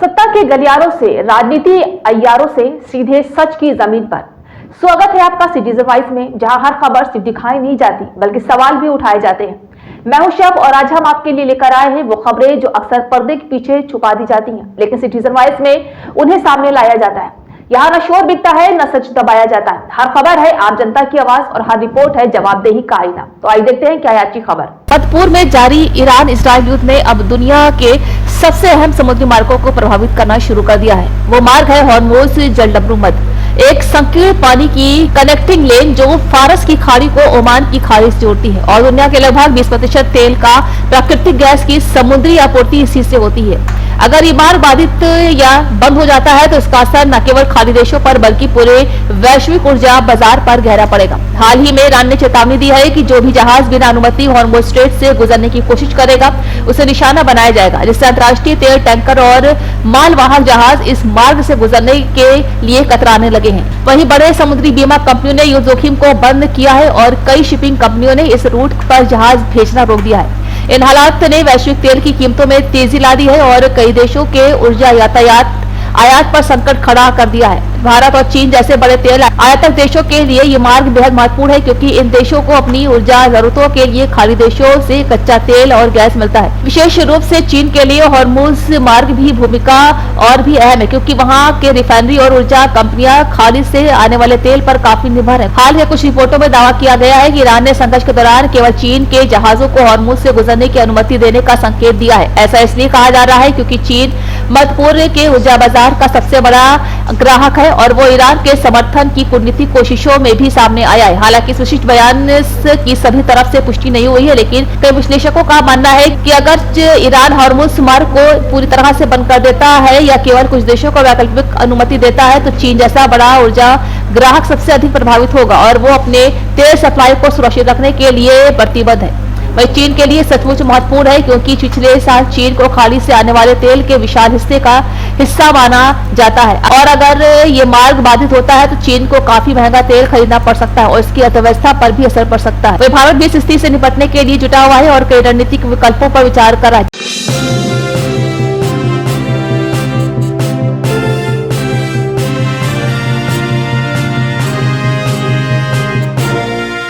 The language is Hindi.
सत्ता के गलियारों से, राजनीति अय्यारों से सीधे सच की जमीन पर। स्वागत है आपका सिटीजन वॉइस में, जहां हर खबर सिर्फ दिखाई नहीं जाती बल्कि सवाल भी उठाए जाते हैं। मैं हूं शब और आज हम आपके लिए लेकर आए हैं वो खबरें जो अक्सर पर्दे के पीछे छुपा दी जाती हैं, लेकिन सिटीजन वॉइस में उन्हें सामने लाया जाता है। यहाँ न शोर बिकता है, न सच दबाया जाता है। हर खबर है आम जनता की आवाज और हर रिपोर्ट है जवाबदेही का आईना। तो आइए देखते हैं क्या है आज की खबर। मधुपुर में जारी ईरान इजराइल युद्ध ने अब दुनिया के सबसे अहम समुद्री मार्गों को प्रभावित करना शुरू कर दिया है। वो मार्ग है हॉर्मुज़ जलडमरू मध्य, एक संकीर्ण पानी की कनेक्टिंग लेन जो फारस की खाड़ी को ओमान की खाड़ी से जोड़ती है और दुनिया के लगभग 20% तेल का प्राकृतिक गैस की समुद्री आपूर्ति इसी से होती है। अगर ये मार्ग बाधित या बंद हो जाता है तो इसका असर न केवल खाड़ी देशों पर बल्कि पूरे वैश्विक ऊर्जा बाजार पर गहरा पड़ेगा। हाल ही में ईरान ने चेतावनी दी है कि जो भी जहाज बिना अनुमति हॉर्मुज़ स्ट्रेट से गुजरने की कोशिश करेगा उसे निशाना बनाया जाएगा, जिससे अंतर्राष्ट्रीय तेल टैंकर और मालवाहक जहाज इस मार्ग से गुजरने के लिए कतराने लगे हैं। वहीं बड़े समुद्री बीमा कंपनियों ने युद्ध जोखिम को बंद किया है और कई शिपिंग कंपनियों ने इस रूट पर जहाज भेजना रोक दिया है। इन हालात ने वैश्विक तेल की कीमतों में तेजी ला दी है और कई देशों के ऊर्जा आयात पर संकट खड़ा कर दिया है। भारत और चीन जैसे बड़े तेल आयातक देशों के लिए ये मार्ग बेहद महत्वपूर्ण है, क्योंकि इन देशों को अपनी ऊर्जा जरूरतों के लिए खाड़ी देशों से कच्चा तेल और गैस मिलता है। विशेष रूप से चीन के लिए हॉर्मुज़ मार्ग भी भूमिका और भी अहम है, क्योंकि वहाँ के रिफाइनरी और ऊर्जा कंपनियां खाड़ी से आने वाले तेल पर काफी निर्भर है। हाल के कुछ रिपोर्टों में दावा किया गया है कि ईरान ने संघर्ष के दौरान केवल चीन के जहाजों को हॉर्मुज़ से गुजरने की अनुमति देने का संकेत दिया है। ऐसा इसलिए कहा जा रहा है क्योंकि चीन मध्यपूर्व के ऊर्जा बाजार का सबसे बड़ा ग्राहक है और वो ईरान के समर्थन की कूटनीतिक कोशिशों में भी सामने आया है। हालांकि इस विशिष्ट बयान की सभी तरफ से पुष्टि नहीं हुई है, लेकिन कई विश्लेषकों का मानना है कि अगर ईरान हॉर्मुज़ मार्ग को पूरी तरह से बंद कर देता है या केवल कुछ देशों को वैकल्पिक अनुमति देता है तो चीन जैसा बड़ा ऊर्जा ग्राहक सबसे अधिक प्रभावित होगा और वो अपने तेल सप्लाई को सुरक्षित रखने के लिए प्रतिबद्ध है। वही चीन के लिए सचमुच महत्वपूर्ण है, क्योंकि पिछले साल चीन को खाड़ी से आने वाले तेल के विशाल हिस्से का हिस्सा माना जाता है और अगर ये मार्ग बाधित होता है तो चीन को काफी महंगा तेल खरीदना पड़ सकता है और इसकी अर्थव्यवस्था पर भी असर पड़ सकता है। वही भारत भी इस स्थिति से निपटने के लिए जुटा हुआ है और कई रणनीतिक विकल्पों पर विचार कर रहा है।